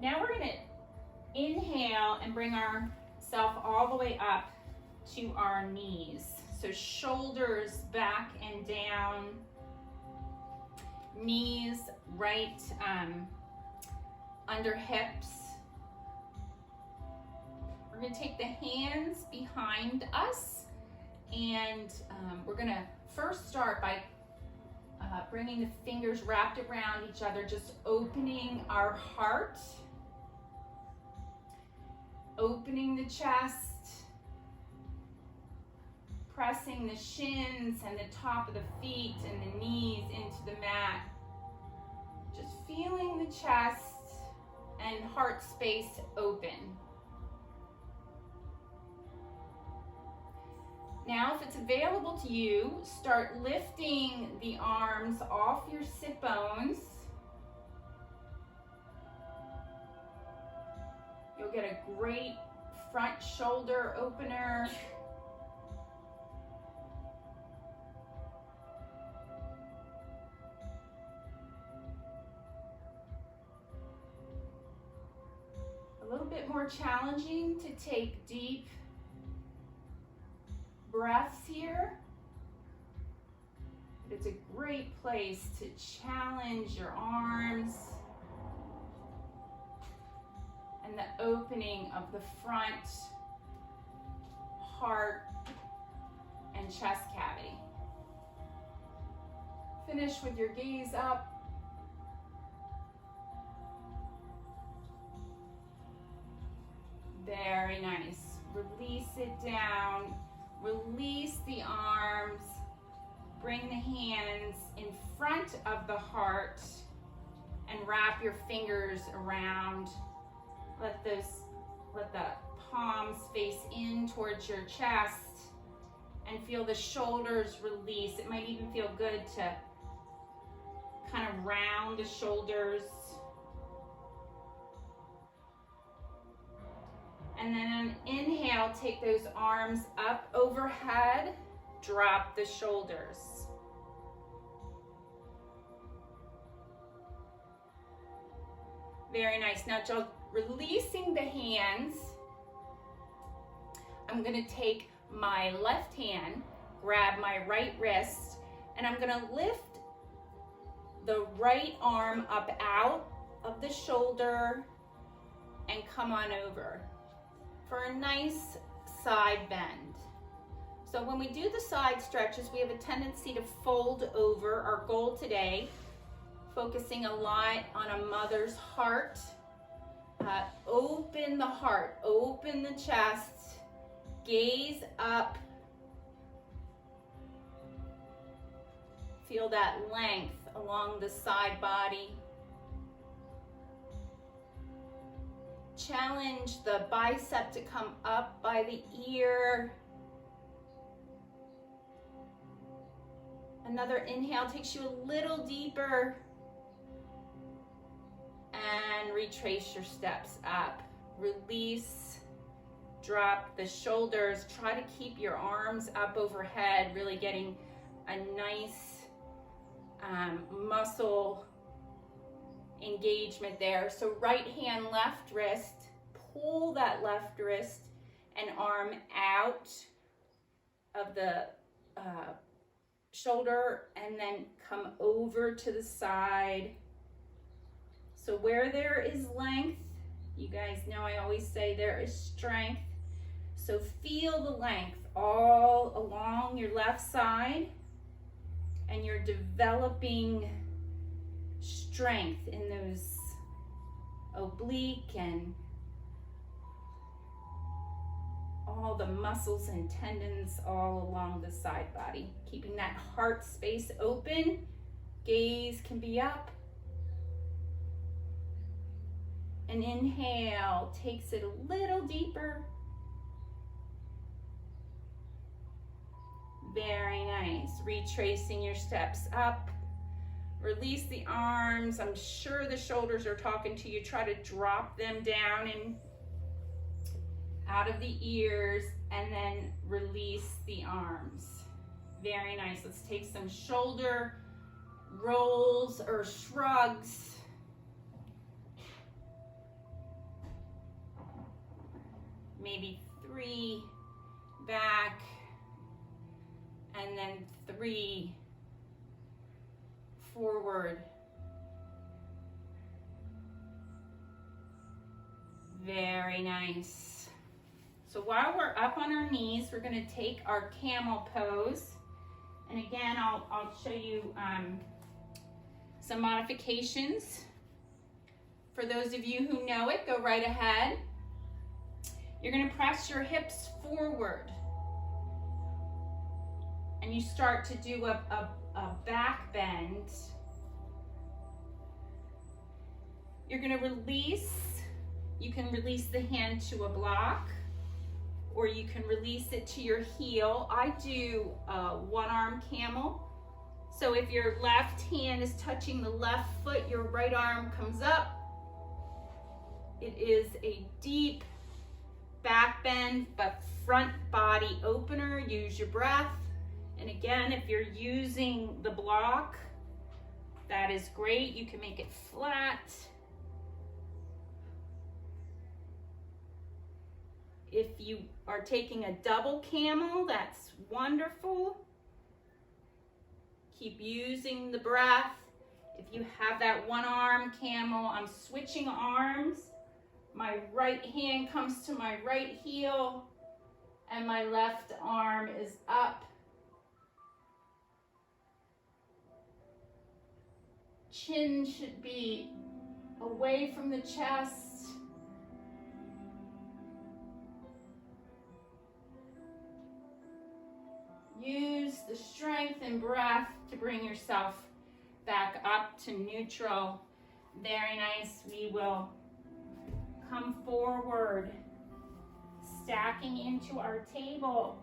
Now we're gonna inhale and bring ourselves all the way up to our knees. So shoulders back and down, knees right under hips. We're gonna take the hands behind us, and we're gonna first start by bringing the fingers wrapped around each other, just opening our heart, opening the chest, pressing the shins and the top of the feet and the knees into the mat. Just feeling the chest and heart space open. Now, if it's available to you, start lifting the arms off your sit bones. You'll get a great front shoulder opener. A little bit more challenging to take deep breaths here. It's a great place to challenge your arms and the opening of the front, heart, and chest cavity. Finish with your gaze up. Very nice. Release it down. Release the arms. Bring the hands in front of the heart and wrap your fingers around. Let the palms face in towards your chest and feel the shoulders release. It might even feel good to kind of round the shoulders. And then on inhale, take those arms up overhead, drop the shoulders. Very nice. Now just releasing the hands, I'm gonna take my left hand, grab my right wrist, and I'm gonna lift the right arm up out of the shoulder and come on over for a nice side bend. So when we do the side stretches, we have a tendency to fold over. Our goal today, focusing a lot on a mother's heart. Open the heart, open the chest, gaze up. Feel that length along the side body. Challenge the bicep to come up by the ear. Another inhale takes you a little deeper. And retrace your steps up. Release, drop the shoulders. Try to keep your arms up overhead, really getting a nice muscle engagement there. So right hand, left wrist, pull that left wrist and arm out of the shoulder and then come over to the side. So where there is length, you guys know I always say there is strength. So feel the length all along your left side, and you're developing strength in those oblique and all the muscles and tendons all along the side body. Keeping that heart space open, gaze can be up. And inhale takes it a little deeper. Very nice. Retracing your steps up. Release the arms. I'm sure the shoulders are talking to you. Try to drop them down and out of the ears, and then release the arms. Very nice. Let's take some shoulder rolls or shrugs. maybe 3 back, and then 3 forward. Very nice. So while we're up on our knees, we're going to take our camel pose. And again, I'll show you some modifications. For those of you who know it, go right ahead. You're going to press your hips forward. And you start to do a back bend. You're going to release. You can release the hand to a block, or you can release it to your heel. I do a one-arm camel. So if your left hand is touching the left foot, your right arm comes up. It is a deep back bend, but front body opener. Use your breath. And again, if you're using the block, that is great. You can make it flat. If you are taking a double camel, that's wonderful. Keep using the breath. If you have that one arm camel, I'm switching arms. My right hand comes to my right heel and my left arm is up. Chin should be away from the chest. Use the strength and breath to bring yourself back up to neutral. Very nice. We will come forward, stacking into our table.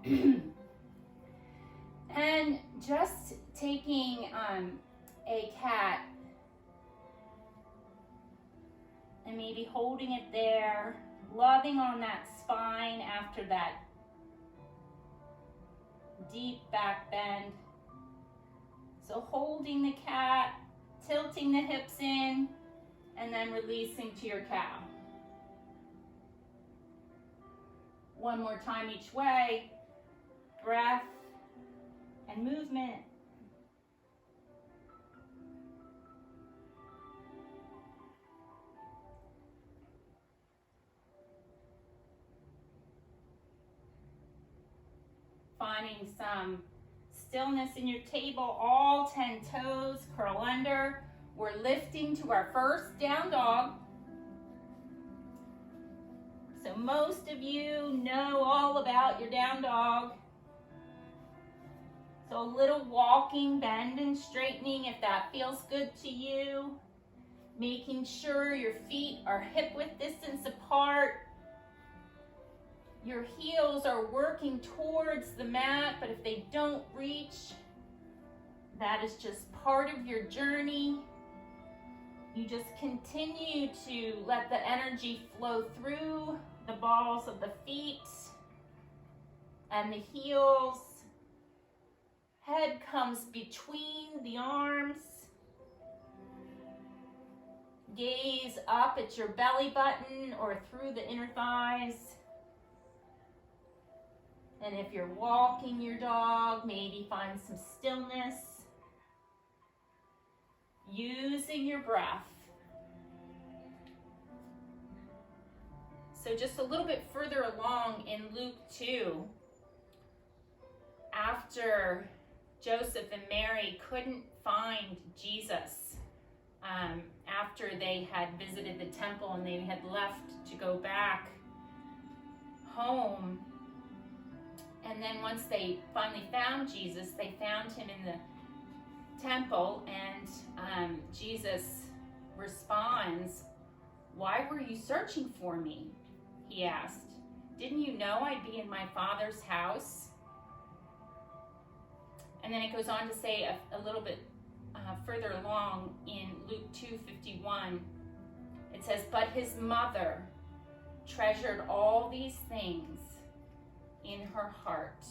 And just taking a cat and maybe holding it there, loving on that spine after that deep back bend. So holding the cat, tilting the hips in, and then releasing to your cow. One more time each way. Breath and movement. Finding some stillness in your table, all 10 toes, curl under. We're lifting to our first down dog. So most of you know all about your down dog. So a little walking, bend and straightening if that feels good to you. Making sure your feet are hip width distance apart. Your heels are working towards the mat, but if they don't reach, that is just part of your journey. You just continue to let the energy flow through the balls of the feet and the heels. Head comes between the arms. Gaze up at your belly button or through the inner thighs. And if you're walking your dog, maybe find some stillness. Using your breath. So just a little bit further along in Luke 2, after Joseph and Mary couldn't find Jesus, after they had visited the temple and they had left to go back home, and then once they finally found Jesus, they found him in the temple, and Jesus responds, "Why were you searching for me?" he asked. "Didn't you know I'd be in my Father's house?" And then it goes on to say a little bit further along in Luke 2:51, it says, "But his mother treasured all these things in her heart."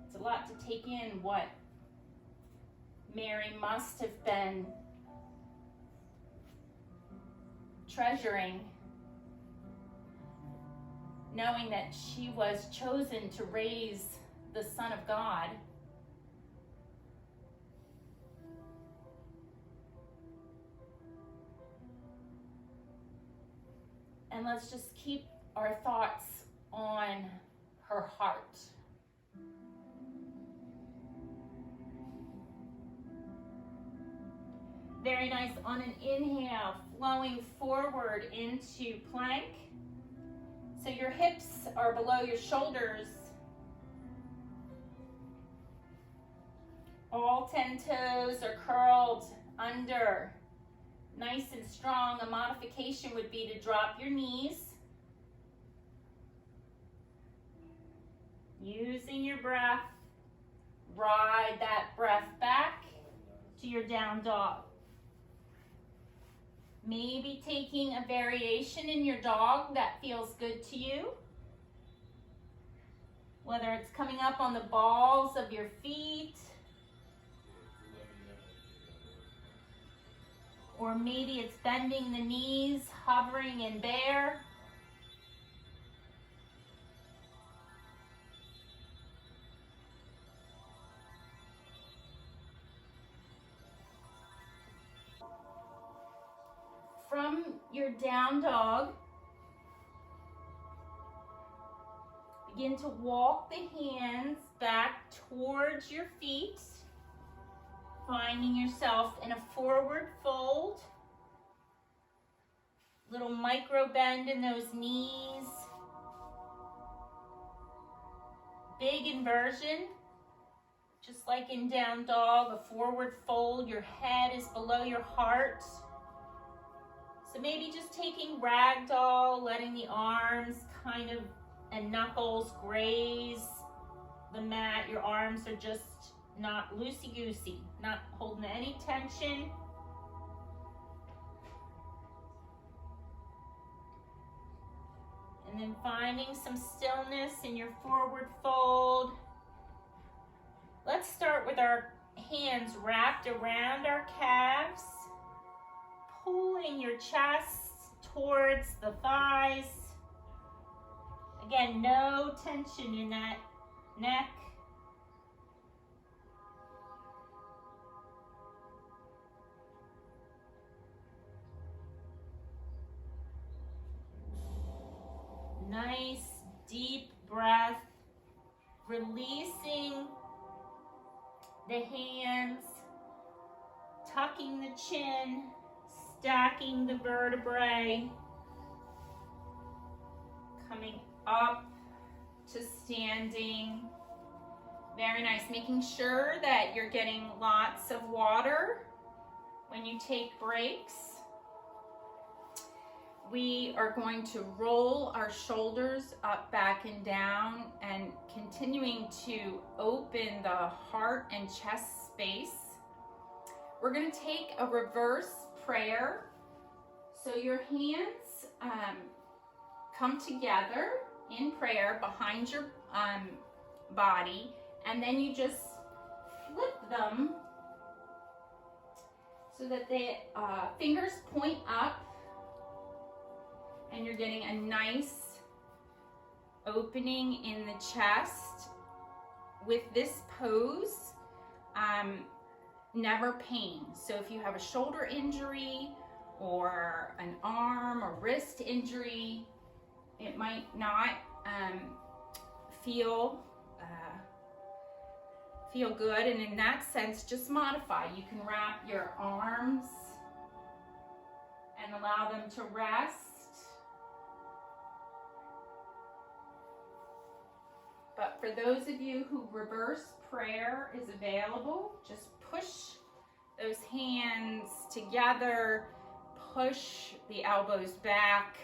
It's a lot to take in what Mary must have been treasuring, knowing that she was chosen to raise the Son of God. And let's just keep our thoughts on her heart. Very nice. On an inhale, flowing forward into plank. So your hips are below your shoulders. All 10 toes are curled under. Nice and strong. A modification would be to drop your knees. Using your breath, ride that breath back to your down dog. Maybe taking a variation in your dog that feels good to you. Whether it's coming up on the balls of your feet, or maybe it's bending the knees, hovering in bear. From your down dog, begin to walk the hands back towards your feet, finding yourself in a forward fold. Little micro bend in those knees. Big inversion, just like in down dog, a forward fold. Your head is below your heart. So maybe just taking ragdoll, letting the arms kind of and knuckles graze the mat. Your arms are just not loosey-goosey, not holding any tension. And then finding some stillness in your forward fold. Let's start with our hands wrapped around our calves. Pulling your chest towards the thighs. Again, no tension in that neck. Nice deep breath, releasing the hands, tucking the chin, stacking the vertebrae, coming up to standing. Very nice. Making sure that you're getting lots of water when you take breaks. We are going to roll our shoulders up, back, and down, and continuing to open the heart and chest space. We're going to take a reverse prayer. So your hands come together in prayer behind your body, and then you just flip them so that the fingers point up, and you're getting a nice opening in the chest. With this pose, never pain. So if you have a shoulder injury or an arm or wrist injury, it might not feel good, and in that sense, just modify. You can wrap your arms and allow them to rest. But for those of you who reverse prayer is available, just push those hands together, push the elbows back,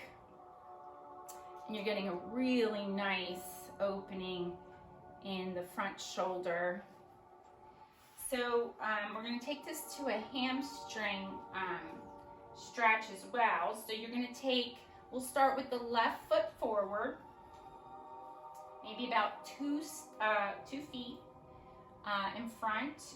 and you're getting a really nice opening in the front shoulder. So we're going to take this to a hamstring stretch as well. So you're going to take, we'll start with the left foot forward, maybe about 2 feet in front.